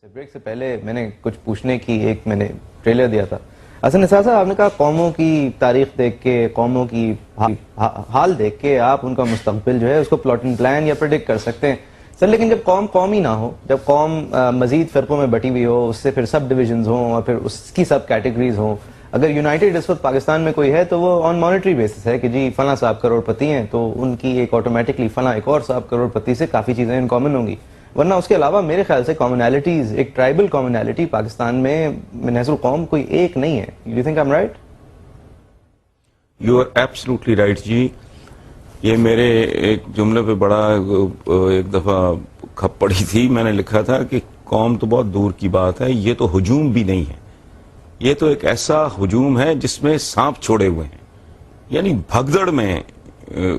Break سے پہلے میں نے کچھ پوچھنے کی میں نے ٹریلر دیا تھا. حسن نثار صاحب، آپ نے کہا قوموں کی تاریخ دیکھ کے، قوموں کی حال دیکھ کے آپ ان کا مستقبل جو ہے اس کو پلاٹ اینڈ پلان یا پریڈکٹ کر سکتے ہیں. سر لیکن جب قوم ہی نہ ہو، جب قوم مزید فرقوں میں بٹی ہوئی ہو، اس سے پھر سب ڈویژنز ہوں اور پھر اس کی سب کیٹیگریز ہوں، اگر یونائٹڈ اس وقت پاکستان میں کوئی ہے تو وہ آن مانیٹری بیسس ہے کہ جی فلاں صاحب کروڑ پتی ہیں تو ان کی ایک آٹومیٹکلی فلاں ایک اور صاحب کروڑ پتی سے کافی چیزیں ان کامن ہوں گی. ورنہ اس کے علاوہ میرے خیال سے کامنالٹیز، ایک ٹرائبل کامنالٹی پاکستان میں من حیث القوم کوئی ایک نہیں ہے. You think I am right? You are absolutely right جی. یہ میرے ایک جملے پہ بڑا ایک دفعہ کھپ پڑی تھی. میں نے لکھا تھا کہ قوم تو بہت دور کی بات ہے، یہ تو ہجوم بھی نہیں ہے، یہ تو ایک ایسا ہجوم ہے جس میں سانپ چھوڑے ہوئے ہیں، یعنی بھگدڑ میں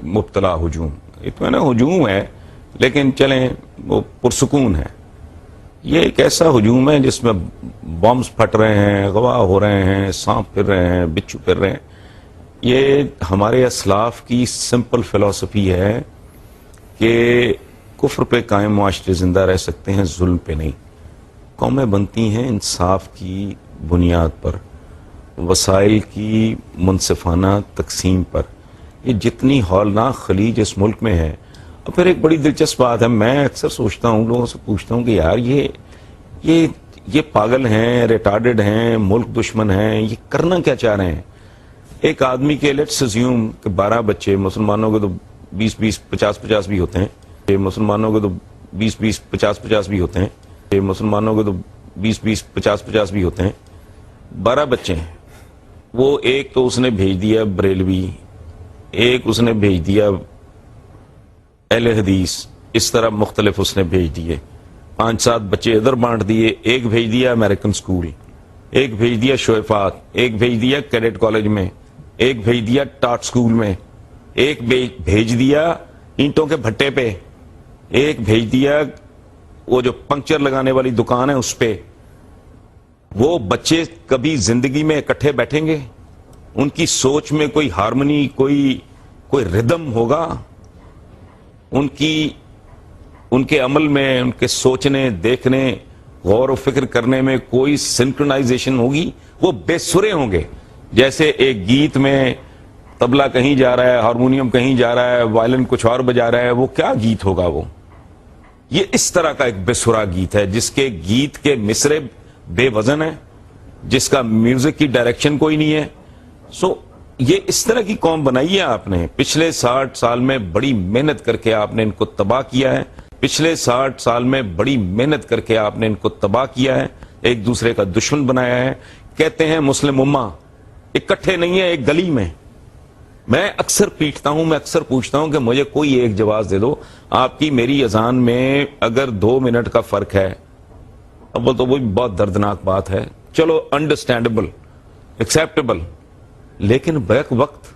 مبتلا ہجوم. یہ تو ہے نا، ہجوم ہے لیکن چلیں وہ پرسکون ہے. یہ ایک ایسا ہجوم ہے جس میں بمز پھٹ رہے ہیں، غوا ہو رہے ہیں، سانپ پھر رہے ہیں، بچھو پھر رہے ہیں. یہ ہمارے اسلاف کی سمپل فلسفی ہے کہ کفر پہ قائم معاشرے زندہ رہ سکتے ہیں، ظلم پہ نہیں. قومیں بنتی ہیں انصاف کی بنیاد پر، وسائل کی منصفانہ تقسیم پر. یہ جتنی ہولناک خلیج اس ملک میں ہے. اور پھر ایک بڑی دلچسپ بات ہے، میں اکثر سوچتا ہوں، لوگوں سے پوچھتا ہوں کہ یار یہ پاگل ہیں، ریٹارڈڈ ہیں، ملک دشمن ہیں، یہ کرنا کیا چاہ رہے ہیں؟ ایک آدمی کے لیٹس اسیوم کہ 12 بچے، مسلمانوں کے تو 20-20 50-50 بھی ہوتے ہیں، مسلمانوں کے تو 20-20 50-50 بھی ہوتے ہیں، مسلمانوں کے تو 20-20 50-50 بھی ہوتے ہیں. 12 بچے ہیں. وہ ایک تو اس نے بھیج دیا بریلوی، ایک اس نے بھیج دیا اہل حدیث، اس طرح مختلف اس نے بھیج دیے. 5-7 بچے ادھر بانٹ دیے. ایک بھیج دیا امریکن سکول، ایک بھیج دیا شویفات، ایک بھیج دیا کیڈٹ کالج میں، ایک بھیج دیا ٹاٹ سکول میں، ایک بھیج دیا اینٹوں کے بھٹے پہ، ایک بھیج دیا وہ جو پنکچر لگانے والی دکان ہے اس پہ. وہ بچے کبھی زندگی میں اکٹھے بیٹھیں گے؟ ان کی سوچ میں کوئی ہارمنی، کوئی ردم ہوگا؟ ان کے عمل میں، ان کے سوچنے، دیکھنے، غور و فکر کرنے میں کوئی سنکرونائزیشن ہوگی؟ وہ بے سرے ہوں گے. جیسے ایک گیت میں طبلہ کہیں جا رہا ہے، ہارمونیم کہیں جا رہا ہے، وائلن کچھ اور بجا رہا ہے، وہ کیا گیت ہوگا؟ وہ یہ اس طرح کا ایک بے سرا گیت ہے جس کے گیت کے مصرے بے وزن ہیں، جس کا میوزک کی ڈائریکشن کوئی نہیں ہے. یہ اس طرح کی قوم بنائی ہے آپ نے. پچھلے 60 سال میں بڑی محنت کر کے آپ نے ان کو تباہ کیا ہے. پچھلے 60 سال میں بڑی محنت کر کے آپ نے ان کو تباہ کیا ہے، ایک دوسرے کا دشمن بنایا ہے. کہتے ہیں مسلم امہ اکٹھے نہیں ہے ایک گلی میں. میں اکثر پیٹتا ہوں، میں اکثر پوچھتا ہوں کہ مجھے کوئی ایک جواز دے دو. آپ کی میری اذان میں اگر 2 منٹ کا فرق ہے، اب تو وہ بہت دردناک بات ہے، چلو انڈرسٹینڈیبل، ایکسیپٹیبل، لیکن بیک وقت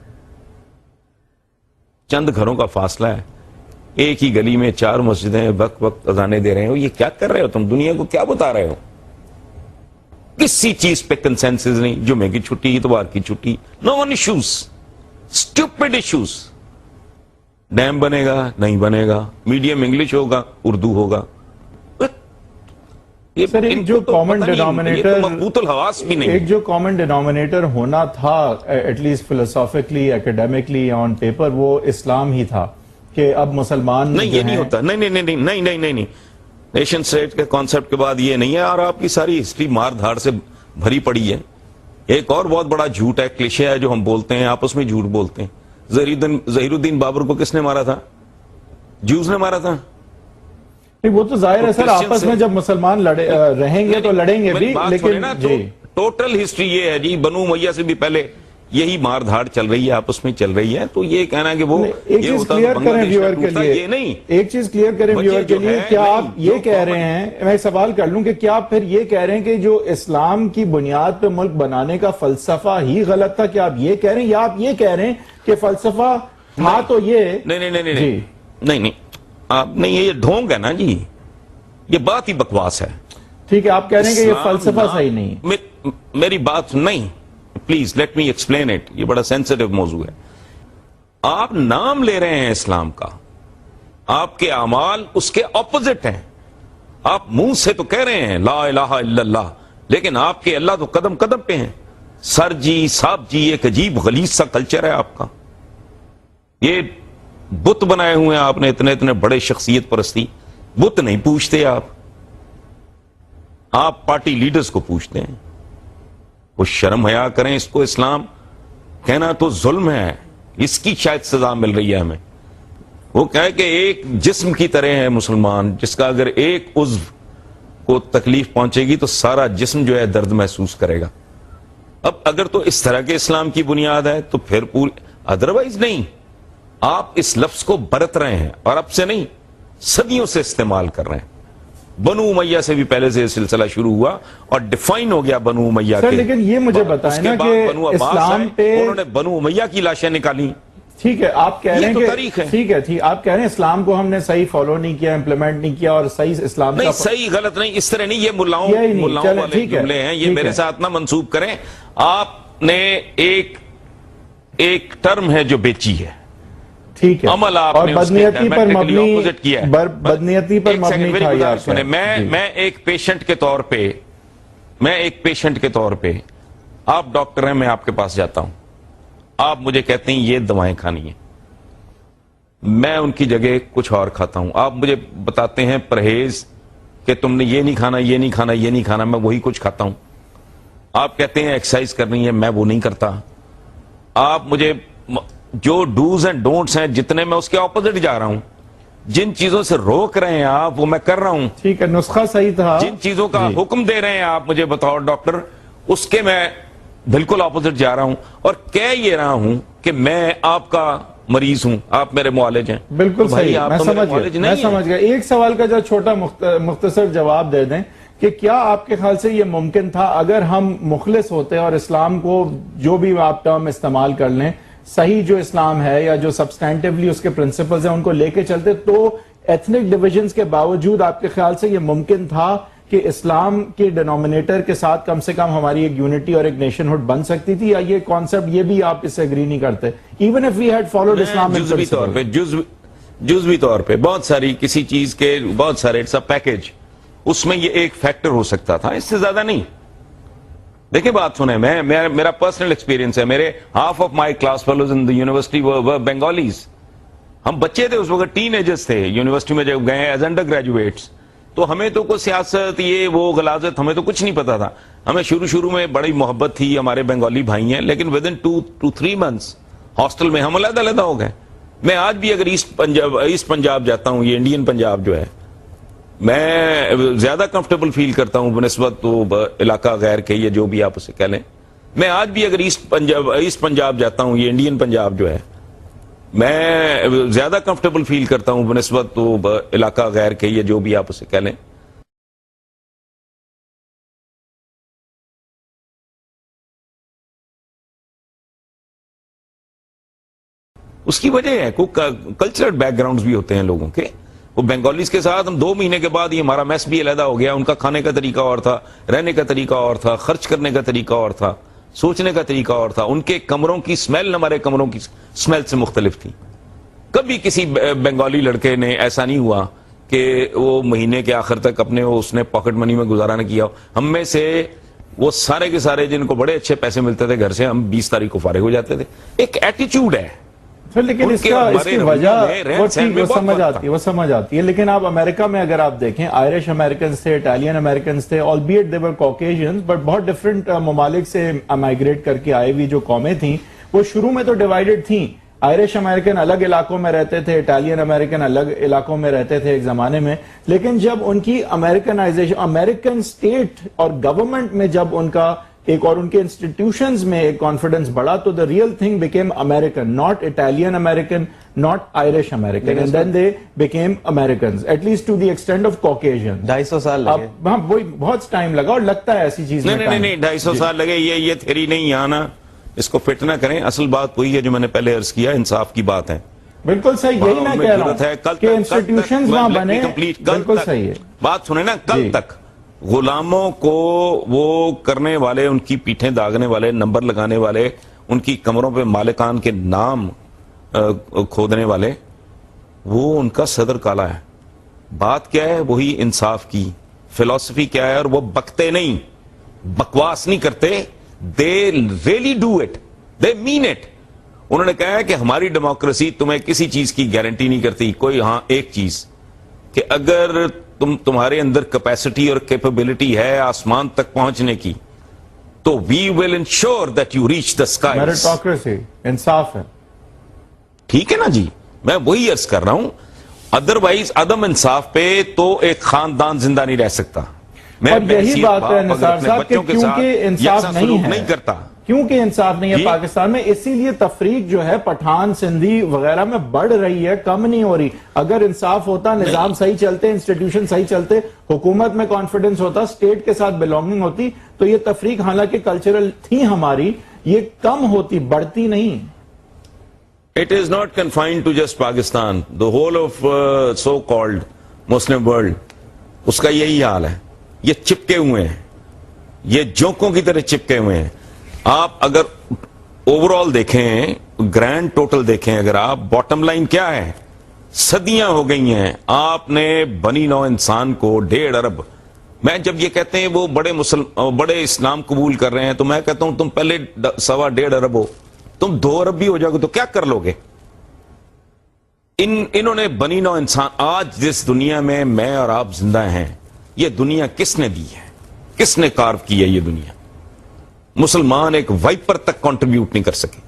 چند گھروں کا فاصلہ ہے، ایک ہی گلی میں 4 مسجدیں وقت اذانیں دے رہے ہو. یہ کیا کر رہے ہو تم؟ دنیا کو کیا بتا رہے ہو؟ کسی چیز پہ کنسنسس نہیں. جمعے کی چھٹی، اتوار کی چھٹی، no one issues, stupid issues. Dam بنے گا نہیں بنے گا، میڈیم انگلش ہوگا اردو ہوگا. سر ایک جو کامن ڈینومینیٹر، مقبوط الحواس بھی نہیں، ایک جو کامن ڈینومینیٹر ہونا تھا at least philosophically, academically, on paper, وہ اسلام ہی تھا کہ اب مسلمان نہیں، یہ نہیں ہوتا. نہیں نیشن اسٹیٹ کے کانسیپٹ کے بعد یہ نہیں ہے. اور آپ کی ساری ہسٹری مار دھاڑ سے بھری پڑی ہے. ایک اور بہت بڑا جھوٹ ہے، کلیشے ہے جو ہم بولتے ہیں، آپس میں جھوٹ بولتے ہیں. ظہیر الدین بابر کو کس نے مارا تھا؟ جوز نے مارا تھا. وہ تو ظاہر ہے سر، آپس میں جب مسلمان رہیں گے تو لڑیں گے بھی، لیکن ٹوٹل ہسٹری یہ ہے جی، بنو امیہ سے بھی پہلے یہی مار دھاڑ چل رہی ہے، آپس میں چل رہی ہے. تو یہ کہنا کہ وہ ایک چیز کلیئر کریں ویور کے لیے، ایک چیز کلیئر کریں ویور کے لیے، کیا آپ یہ کہہ رہے ہیں، میں ایک سوال کر لوں، کہ کیا آپ پھر یہ کہہ رہے ہیں کہ جو اسلام کی بنیاد پہ ملک بنانے کا فلسفہ ہی غلط تھا؟ کیا آپ یہ کہہ رہے ہیں، یا آپ یہ کہہ رہے ہیں کہ فلسفہ تھا تو یہ نہیں آپ نہیں، یہ ڈھونگ ہے نا جی، یہ بات ہی بکواس ہے. ٹھیک ہے، آپ کہہ رہے ہیں کہ یہ فلسفہ صحیح نہیں. میری بات نہیں، please let me explain it. یہ بڑا سینسٹیو موضوع ہے. آپ نام لے رہے ہیں اسلام کا، آپ کے اعمال اس کے اپوزٹ ہیں. آپ منہ سے تو کہہ رہے ہیں لا الہ الا اللہ، لیکن آپ کے اللہ تو قدم قدم پہ ہیں. سر جی صاحب جی ایک عجیب غلیظ سا کلچر ہے آپ کا. یہ بت بنائے ہوئے ہیں آپ نے اتنے اتنے بڑے شخصیت پرستی. بت نہیں پوچھتے آپ پارٹی لیڈرز کو پوچھتے ہیں. وہ شرم حیا کریں. اس کو اسلام کہنا تو ظلم ہے، اس کی شاید سزا مل رہی ہے ہمیں. وہ کہے کہ ایک جسم کی طرح ہے مسلمان، جس کا اگر ایک عضو کو تکلیف پہنچے گی تو سارا جسم جو ہے درد محسوس کرے گا. اب اگر تو اس طرح کے اسلام کی بنیاد ہے تو پھر پوری، ادروائز نہیں. آپ اس لفظ کو برت رہے ہیں اور اب سے نہیں، صدیوں سے استعمال کر رہے ہیں. بنو امیہ سے بھی پہلے سے یہ سلسلہ شروع ہوا اور ڈیفائن ہو گیا بنو امیہ کے. لیکن یہ مجھے بتائیں نا کہ بنو عباس اسلام پہ انہوں نے بنو امیہ کی لاشیں نکالی. ٹھیک ہے، آپ کہہ رہے ہیں کہ تاریخ ہے. ٹھیک ہے آپ کہہ رہے ہیں اسلام کو ہم نے صحیح فالو نہیں کیا، امپلیمنٹ نہیں کیا، اور صحیح اسلام نہیں صحیح غلط نہیں اس طرح نہیں. یہ ملاؤں والے جملے ہیں، یہ میرے ساتھ نہ منسوب کریں. آپ نے ایک ٹرم ہے جو بیچی ہے، ٹھیک ہے، عمل آپ اور نے بدنیتی پر مبنی اپوزٹ کیا ہے. بدنیتی پر مبنی تھا. میں ایک پیشنٹ کے طور پہ آپ ڈاکٹر ہیں، میں آپ کے پاس جاتا ہوں، آپ مجھے کہتے ہیں یہ دوائیں کھانی ہیں، میں ان کی جگہ کچھ اور کھاتا ہوں. آپ مجھے بتاتے ہیں پرہیز کہ تم نے یہ نہیں کھانا یہ نہیں کھانا یہ نہیں کھانا، میں وہی کچھ کھاتا ہوں. آپ کہتے ہیں ایکسرسائز کرنی ہے، میں وہ نہیں کرتا. آپ مجھے جو ڈوز اینڈ ڈونٹس ہیں جتنے، میں اس کے اپوزٹ جا رہا ہوں. جن چیزوں سے روک رہے ہیں آپ وہ میں کر رہا ہوں. ٹھیک ہے، نسخہ صحیح تھا. جن چیزوں کا حکم دے رہے ہیں آپ مجھے بطور ڈاکٹر، اس کے میں بالکل اپوزٹ جا رہا ہوں اور کہہ یہ رہا ہوں کہ میں آپ کا مریض ہوں، آپ میرے معالج ہیں. بالکل صحیح، میں سمجھ گیا. ایک سوال کا جو چھوٹا مختصر جواب دے دیں کہ کیا آپ کے خیال سے یہ ممکن تھا اگر ہم مخلص ہوتے اور اسلام کو جو بھی آپ ٹرم استعمال کر لیں، صحیح جو اسلام ہے یا جو سبسٹینٹیولی اس کے پرنسپلز ہیں ان کو لے کے چلتے، تو ایتھنک ڈیویژنز کے باوجود آپ کے خیال سے یہ ممکن تھا کہ اسلام کے ڈینومینیٹر کے ساتھ کم سے کم ہماری ایک یونٹی اور ایک نیشن ہوڈ بن سکتی تھی؟ یا یہ کانسیپٹ یہ بھی آپ اس سے اگری نہیں کرتے؟ Even if we had followed اسلام جزوی طور پہ بہت ساری کسی چیز کے بہت سارے اٹس اے پیکج، اس میں یہ ایک فیکٹر ہو سکتا تھا، اس سے زیادہ نہیں. دیکھیں بات سنیں، میرا پرسنل ایکسپیرینس ہے. میرے half of my class fellows in the university were Bengalis. ہم بچے تھے اس وقت، ٹین ایجرز تھے. یونیورسٹی میں جب گئے ایز انڈر گریجویٹس تو ہمیں تو کوئی سیاست یہ وہ غلاظت ہمیں تو کچھ نہیں پتا تھا. ہمیں شروع میں بڑی محبت تھی، ہمارے بنگالی بھائی ہیں، لیکن ود ان 2-3 months ہاسٹل میں ہم علیحدہ ہو گئے. میں آج بھی اگر ایسٹ پنجاب جاتا ہوں، یہ انڈین پنجاب جو ہے، میں زیادہ کمفرٹیبل فیل کرتا ہوں بنسبت تو علاقہ غیر کے، یہ جو بھی آپ اسے کہہ لیں. میں آج بھی اگر ایسٹ پنجاب جاتا ہوں، یہ انڈین پنجاب جو ہے، میں زیادہ کمفرٹیبل فیل کرتا ہوں بنسبت تو علاقہ غیر کے، یہ جو بھی آپ اسے کہہ لیں. اس کی وجہ ہے کلچرل بیک گراؤنڈز بھی ہوتے ہیں لوگوں کے. وہ بنگالیز کے ساتھ ہم 2 مہینے کے بعد ہی ہمارا میس بھی علیحدہ ہو گیا. ان کا کھانے کا طریقہ اور تھا، رہنے کا طریقہ اور تھا، خرچ کرنے کا طریقہ اور تھا، سوچنے کا طریقہ اور تھا. ان کے کمروں کی سمیل ہمارے کمروں کی سمیل سے مختلف تھی. کبھی کسی بنگالی لڑکے نے ایسا نہیں ہوا کہ وہ مہینے کے آخر تک اپنے اس نے پاکٹ منی میں گزارا نہ کیا. ہم میں سے وہ سارے کے سارے جن کو بڑے اچھے پیسے ملتے تھے گھر سے، ہم 20 تاریخ کو فارغ ہو جاتے تھے. ایک ایٹیچیوڈ ہے. لیکن اس کی وجہ وہ سمجھ آتی ہے. لیکن آپ امریکہ میں اگر آپ دیکھیں، آئرش امریکنز تھے، اٹالین امریکنز تھے، albeit they were Caucasians, but بہت ڈفرنٹ ممالک سے مائگریٹ کر کے آئے ہوئی جو قومیں تھیں وہ شروع میں تو ڈیوائیڈڈ تھیں. آئرش امریکن الگ علاقوں میں رہتے تھے، اٹالین امریکن الگ علاقوں میں رہتے تھے ایک زمانے میں. لیکن جب ان کی امریکنائزیشن، امریکن اسٹیٹ اور گورنمنٹ میں جب ان کا ایک اور ان کے انسٹیٹیوشنز میں ایک کانفیڈنس بڑھا، تو the real thing became American, not Italian American, not Irish American, and then they became Americans, at least to the extent of Caucasian. 250 سال لگے. ہاں وہی بہت ٹائم لگا، اور لگتا ہے ایسی چیز میں نہیں 250 سال لگے. یہ تھیری نہیں آنا، اس کو فٹ نہ کریں. اصل بات وہی ہے جو میں نے پہلے عرض کیا، انصاف کی بات ہے. بالکل صحیح، یہی میں کہہ رہا ہوں کہ انسٹیٹیوشنز وہاں بنے. بالکل صحیح ہے. بات سنیں نا، کل تک غلاموں کو وہ کرنے والے، ان کی پیٹھیں داغنے والے، نمبر لگانے والے، ان کی کمروں پہ مالکان کے نام کھودنے والے، وہ ان کا صدر کالا ہے. بات کیا ہے؟ وہی انصاف کی فلسفی کیا ہے، اور وہ بکتے نہیں، بکواس نہیں کرتے. They really do it, they mean it. انہوں نے کہا ہے کہ ہماری ڈیموکریسی تمہیں کسی چیز کی گارنٹی نہیں کرتی، کوئی ہاں ایک چیز کہ اگر تمہارے اندر کیپیسٹی اور کیپیبلٹی ہے آسمان تک پہنچنے کی تو we will ensure that you reach the sky. Meritocracy, انصاف ہے. ٹھیک ہے نا جی، میں وہی عرض کر رہا ہوں. ادروائز عدم انصاف پہ تو ایک خاندان زندہ نہیں رہ سکتا. اور یہی بات ہے نثار صاحب کہ کیونکہ انصاف نہیں کرتا، کیونکہ انصاف نہیں ہے پاکستان میں، اسی لیے تفریق جو ہے پٹھان سندھی وغیرہ میں بڑھ رہی ہے، کم نہیں ہو رہی. اگر انصاف ہوتا، نظام صحیح چلتے، انسٹیٹیوشن صحیح چلتے، حکومت میں کانفیڈنس ہوتا، اسٹیٹ کے ساتھ بیلونگنگ ہوتی، تو یہ تفریق حالانکہ کلچرل تھی ہماری، یہ کم ہوتی، بڑھتی نہیں. It is not confined to just Pakistan. The whole of so-called Muslim world, اس کا یہی حال ہے. یہ چپکے ہوئے ہیں، یہ جوکوں کی طرح چپکے ہوئے ہیں. آپ اگر اوور آل دیکھیں، گرینڈ ٹوٹل دیکھیں، اگر آپ باٹم لائن کیا ہے؟ صدیاں ہو گئی ہیں آپ نے بنی نوع انسان کو 1.5 ارب. میں جب یہ کہتے ہیں وہ بڑے اسلام قبول کر رہے ہیں تو میں کہتا ہوں تم پہلے 1.25 ارب ہو، تم 2 ارب بھی ہو جاؤ گے تو کیا کر لو گے؟ انہوں نے بنی نوع انسان، آج جس دنیا میں میں اور آپ زندہ ہیں، یہ دنیا کس نے دی ہے؟ کس نے کارو کی ہے یہ دنیا؟ مسلمان ایک وائپر تک کنٹریبیوٹ نہیں کر سکے.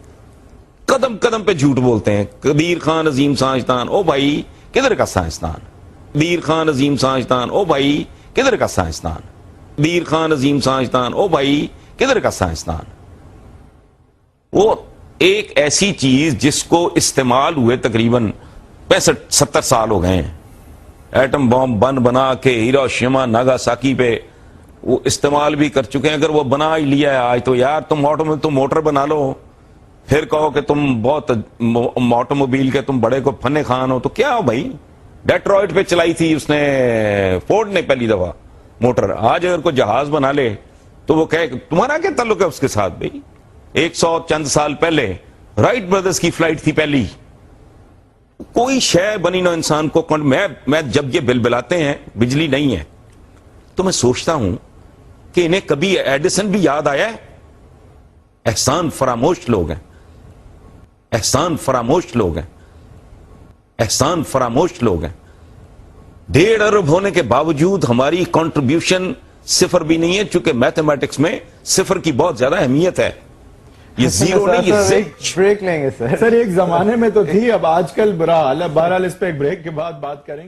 قدم قدم پہ جھوٹ بولتے ہیں. قدیر خان عظیم سائنسدان، او بھائی کدھر کا سائنسدان؟ قدیر خان عظیم سائنسدان، او بھائی کدھر کا سائنسدان؟ قدیر خان عظیم سائنسدان، او بھائی کدھر کا سائنسدان؟ وہ ایک ایسی چیز جس کو استعمال ہوئے تقریباً 65-70 سال ہو گئے ہیں. ایٹم بم بنا کے ہیروشیما ناگاساکی پہ وہ استعمال بھی کر چکے ہیں. اگر وہ بنا ہی لیا ہے آج تو یار تم موٹر بنا لو، پھر کہو کہ تم بہت آٹوموبائل کے تم بڑے کو فن خان ہو، تو کیا ہو بھائی؟ ڈیٹرائٹ پہ چلائی تھی اس نے، فورڈ نے پہلی دفعہ موٹر. آج اگر کوئی جہاز بنا لے تو وہ کہے تمہارا کیا تعلق ہے اس کے ساتھ؟ بھائی 100 چند سال پہلے رائٹ بردرز کی فلائٹ تھی پہلی. کوئی شے بنی نو انسان کو میں جب یہ بل بلاتے ہیں بجلی نہیں ہے تو میں سوچتا ہوں کہ انہیں کبھی ایڈیسن بھی یاد آیا ہے؟ احسان فراموش لوگ ہیں، احسان فراموش لوگ ہیں، احسان فراموش لوگ ہیں. 1.5 ارب ہونے کے باوجود ہماری کنٹریبیوشن 0 بھی نہیں ہے، چونکہ میتھمیٹکس میں 0 کی بہت زیادہ اہمیت ہے. یہ 0 نہیں، یہ بریک لیں گے سر. ایک زمانے میں تو تھی، اب آج کل برا حال ہے. بہرحال اس پہ ایک بریک کے بعد بات کریں گے.